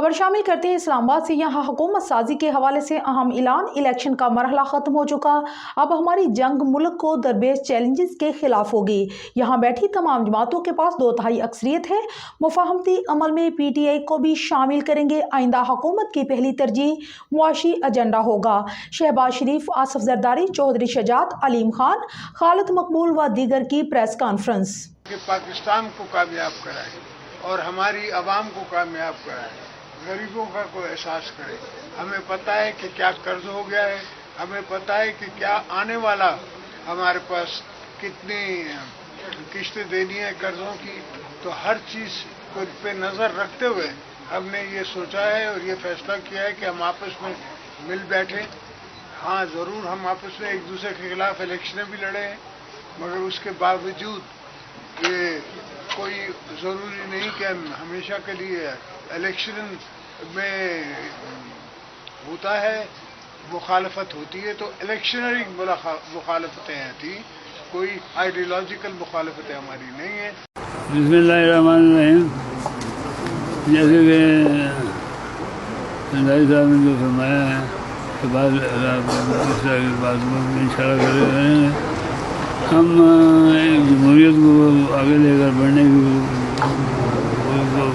खबर शामिल करते हैं इस्लामाबाद से। यहाँ हुकूमत साजी के हवाले से अहम ऐलान, इलेक्शन का मरहला ख़त्म हो चुका, अब हमारी जंग मुल्क को दरपेश चैलेंजेस के खिलाफ होगी। यहाँ बैठी तमाम जमातों के पास 2/3 अक्सरियत है। मुफाहमती अमल में PTI को भी शामिल करेंगे। आइंदा हुकूमत की पहली तरजीह मुआशी एजेंडा होगा। शहबाज शरीफ, आसिफ जरदारी, चौधरी शजात, अलीम खान, खालिद मकबूल व दीगर की प्रेस कॉन्फ्रेंस। पाकिस्तान को कामयाब कराए और हमारी आवाम को कामयाब कराए, गरीबों का कोई एहसास करे। हमें पता है कि क्या कर्ज हो गया है, हमें पता है कि क्या आने वाला हमारे पास कितनी किस्तें देनी है कर्जों की। तो हर चीज़ पे नज़र रखते हुए हमने ये सोचा है और ये फैसला किया है कि हम आपस में मिल बैठे। हाँ, ज़रूर हम आपस में एक दूसरे के खिलाफ इलेक्शनें भी लड़े हैं, मगर उसके बावजूद ये कोई ज़रूरी नहीं कि हम हमेशा के लिए इलेक्शन में होता है, मुखालफत होती है, तो इलेक्शनरी मुखालफतें थी, कोई आइडियोलॉजिकल मुखालफतें हमारी नहीं है। बिस्मिल्लाहिर्रहमानिर्रहीम। जैसे कि सरदारी साहब ने जो फरमाया है कि बाद इंशाल्लाह करेंगे, हम जमहूरियत को आगे लेकर बढ़ने की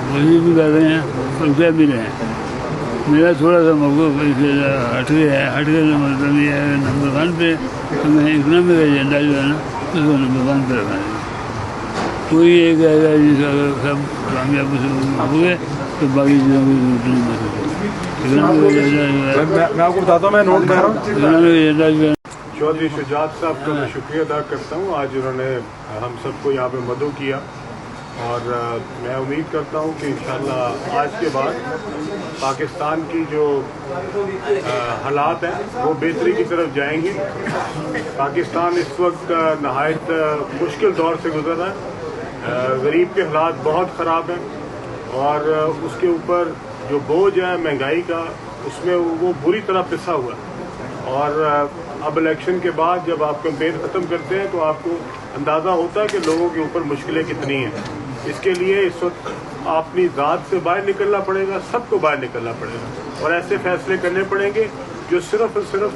कोशिश भी कर रहे हैं और कर भी रहे हैं। मेरा थोड़ा सा मौक़िफ़ हट गया है। मतलब ये है नंबर 1 पे हमें इकनॉमिक एजेंडा जो है ना उसको नंबर 1 पे रखना है। कोई एक आएगा जिसका अगर सब कामयाब हुए तो बाकी चीज़ों की जरूरत नहीं महसूस। इकनॉमिक एजेंडा मैं आपको बताता हूँ, मैं नोट कर रहा हूँ। इकनॉमिक एजेंडा जो है चौधरी शजात साहब का मैं शुक्रिया अदा करता हूँ। आज उन्होंने हम सबको यहाँ पे मदद किया और मैं उम्मीद करता हूँ कि इंशाल्लाह आज के बाद पाकिस्तान की जो हालात हैं वो बेहतरी की तरफ जाएंगे। पाकिस्तान इस वक्त नहायत मुश्किल दौर से गुजर रहा है। गरीब के हालात बहुत ख़राब हैं और उसके ऊपर जो बोझ है महंगाई का, उसमें वो बुरी तरह पिसा हुआ है। और अब इलेक्शन के बाद जब आप कैंपेन ख़त्म करते हैं तो आपको अंदाज़ा होता है कि लोगों के ऊपर मुश्किलें कितनी हैं। इसके लिए इस वक्त अपनी ज़ात से बाहर निकलना पड़ेगा, सबको बाहर निकलना पड़ेगा और ऐसे फैसले करने पड़ेंगे जो सिर्फ और सिर्फ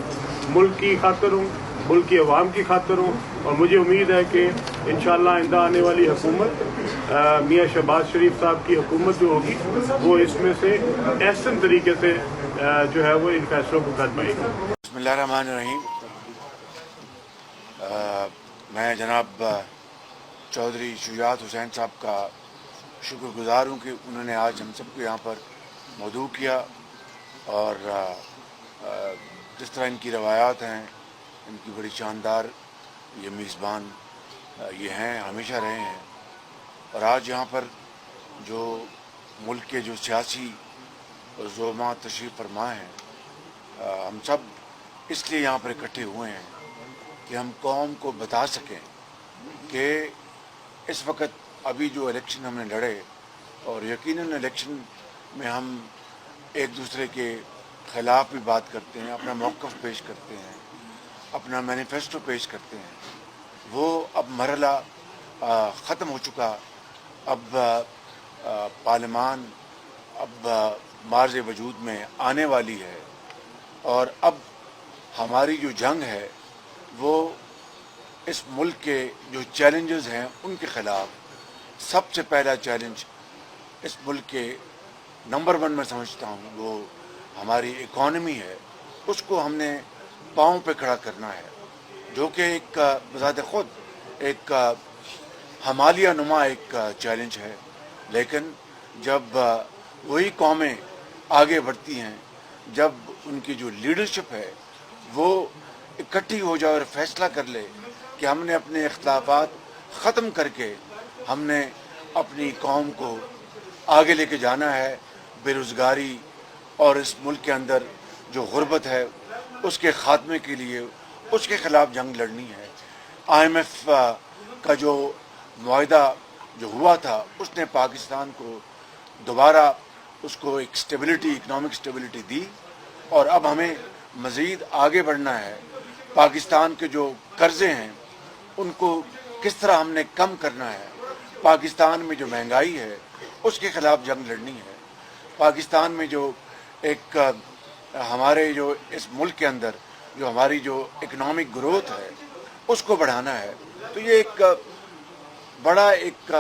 मुल्क की खातिर हों, मुल्क की आवाम की खातिर हों। और मुझे उम्मीद है कि इंशाअल्लाह आइंदा आने वाली हुकूमत, मियाँ शहबाज शरीफ साहब की हुकूमत जो होगी वो इसमें से ऐसे तरीके से जो है वो इन फैसलों को कर पाएगी। बिस्मिल्लाहिर्रहमानिर्रहीम। मैं जनाब चौधरी शुजात हुसैन साहब का शुक्रगुजार हूँ कि उन्होंने आज हम सबको यहाँ पर मदऊ किया और जिस तरह इनकी रवायात हैं, इनकी बड़ी शानदार ये मेज़बान ये हैं, हमेशा रहे हैं। और आज यहाँ पर जो मुल्क के जो सियासी ज़ोमा तशरीफ़ फरमा हैं, हम सब इसलिए यहाँ पर इकट्ठे हुए हैं कि हम कौम को बता सकें कि इस वक्त अभी जो इलेक्शन हमने लड़े, और यकीनन इलेक्शन में हम एक दूसरे के ख़िलाफ़ भी बात करते हैं, अपना मौक़िफ़ पेश करते हैं, अपना मैनिफेस्टो पेश करते हैं, वो अब मरहला ख़त्म हो चुका। अब पार्लिमान अब मार्ज़ वजूद में आने वाली है और अब हमारी जो जंग है वो इस मुल्क के जो चैलेंजेस हैं उनके ख़िलाफ़ सबसे पहला चैलेंज इस मुल्क के नंबर 1 में समझता हूँ वो हमारी इकॉनमी है। उसको हमने पाँव पे खड़ा करना है, जो कि एक बज़ात ख़ुद एक हमालिया नुमा एक चैलेंज है। लेकिन जब वही कौमें आगे बढ़ती हैं, जब उनकी जो लीडरशिप है वो इकट्ठी हो जाए और फैसला कर ले कि हमने अपने इख्तिलाफ़ात ख़त्म करके हमने अपनी कौम को आगे लेके जाना है, बेरोज़गारी और इस मुल्क के अंदर जो गुर्बत है उसके ख़ात्मे के लिए उसके ख़िलाफ़ जंग लड़नी है। IMF का जो मुआहिदा जो हुआ था उसने पाकिस्तान को दोबारा उसको एक स्टेबिलिटी, इकनॉमिक स्टेबिलिटी दी और अब हमें मज़ीद आगे बढ़ना है। पाकिस्तान के जो कर्ज़े हैं उनको किस तरह हमने कम करना है, पाकिस्तान में जो महंगाई है उसके ख़िलाफ़ जंग लड़नी है। पाकिस्तान में जो एक हमारे जो इस मुल्क के अंदर जो हमारी जो इकोनॉमिक ग्रोथ है उसको बढ़ाना है, तो ये एक बड़ा एक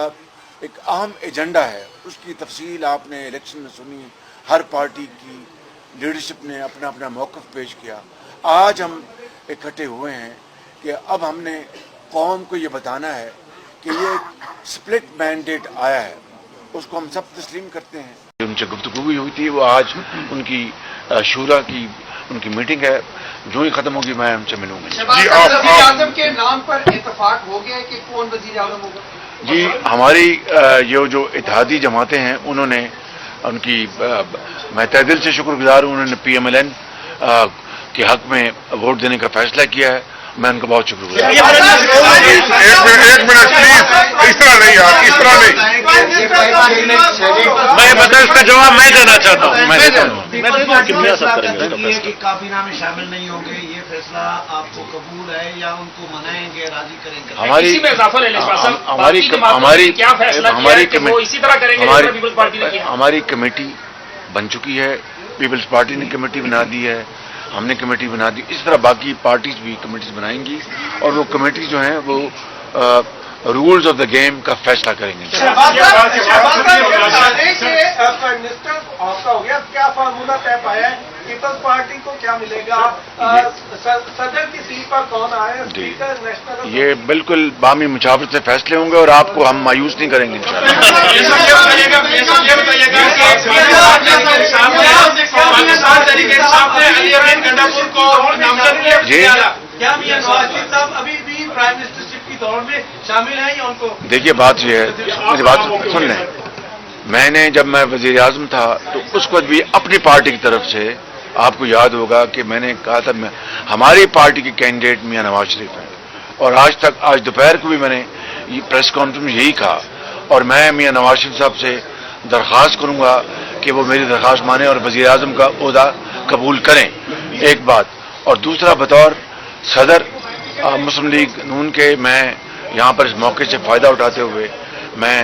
अहम एजेंडा है। उसकी तफसील आपने इलेक्शन में सुनी, हर पार्टी की लीडरशिप ने अपना अपना मौक़िफ़ पेश किया। आज हम इकट्ठे हुए हैं कि अब हमने कौम को ये बताना है कि ये स्प्लिट मैंडेट आया है, उसको हम सब तस्लीम करते हैं। उनसे गुफ्तगू भी हुई थी, वो आज उनकी शूरा की उनकी मीटिंग है, जो ही खत्म होगी मैं उनसे मिलूंगा। वज़ीर आज़म के नाम पर इत्तेफाक हो गया कि कौन वज़ीर आज़म होगा? जी, हमारी ये जो इत्तेहादी जमातें हैं उन्होंने उनकी मैं तहे दिल से शुक्रगुजार हूँ, उन्होंने PMLN के हक में वोट देने का फैसला किया है, मैं उनका बहुत शुक्रगुजार हूँ। एक मिनट प्लीज, इस तरह नहीं यार, इस तरह नहीं। मैं बता इसका जवाब मैं देना चाहता हूँ। मैं देता हूँ। कि काबीना में शामिल नहीं होंगे, ये फैसला आपको कबूल है या उनको मनाएंगे, राजी करेंगे? हमारी कमेटी बन चुकी है, पीपल्स पार्टी ने कमेटी बना दी है, हमने कमेटी बना दी, इस तरह बाकी पार्टीज भी कमेटीज बनाएंगी और वो कमेटी जो हैं वो रूल्स ऑफ द गेम का फैसला करेंगे। क्या फार्मूला तय पाया है? पीपल्स पार्टी को क्या मिलेगा? सदर की सीट पर कौन आए? स्पीकर नेशनल, ये बिल्कुल बामी मुशावरत से फैसले होंगे और आपको हम मायूस नहीं करेंगे इंशाअल्लाह। क्या मियां नवाज शरीफ साहब अभी भी प्राइम मिनिस्टरशिप की दौड़ में शामिल हैं या उनको? देखिए, बात ये है, मेरी बात सुन लें। मैंने जब मैं वज़ीर आज़म था तो उस वक्त भी अपनी पार्टी की तरफ से, आपको याद होगा कि मैंने कहा था हमारी पार्टी के कैंडिडेट मियां नवाज शरीफ हैं, और आज दोपहर को भी मैंने प्रेस कॉन्फ्रेंस में यही कहा, और मैं मियां नवाज शरीफ साहब से दरख्वास्त करूंगा कि वो मेरी दरख्वास्त माने और वज़ीर आज़म का ओहदा कबूल करें, एक बात। और दूसरा, बतौर सदर मुस्लिम लीग नून के, मैं यहाँ पर इस मौके से फ़ायदा उठाते हुए मैं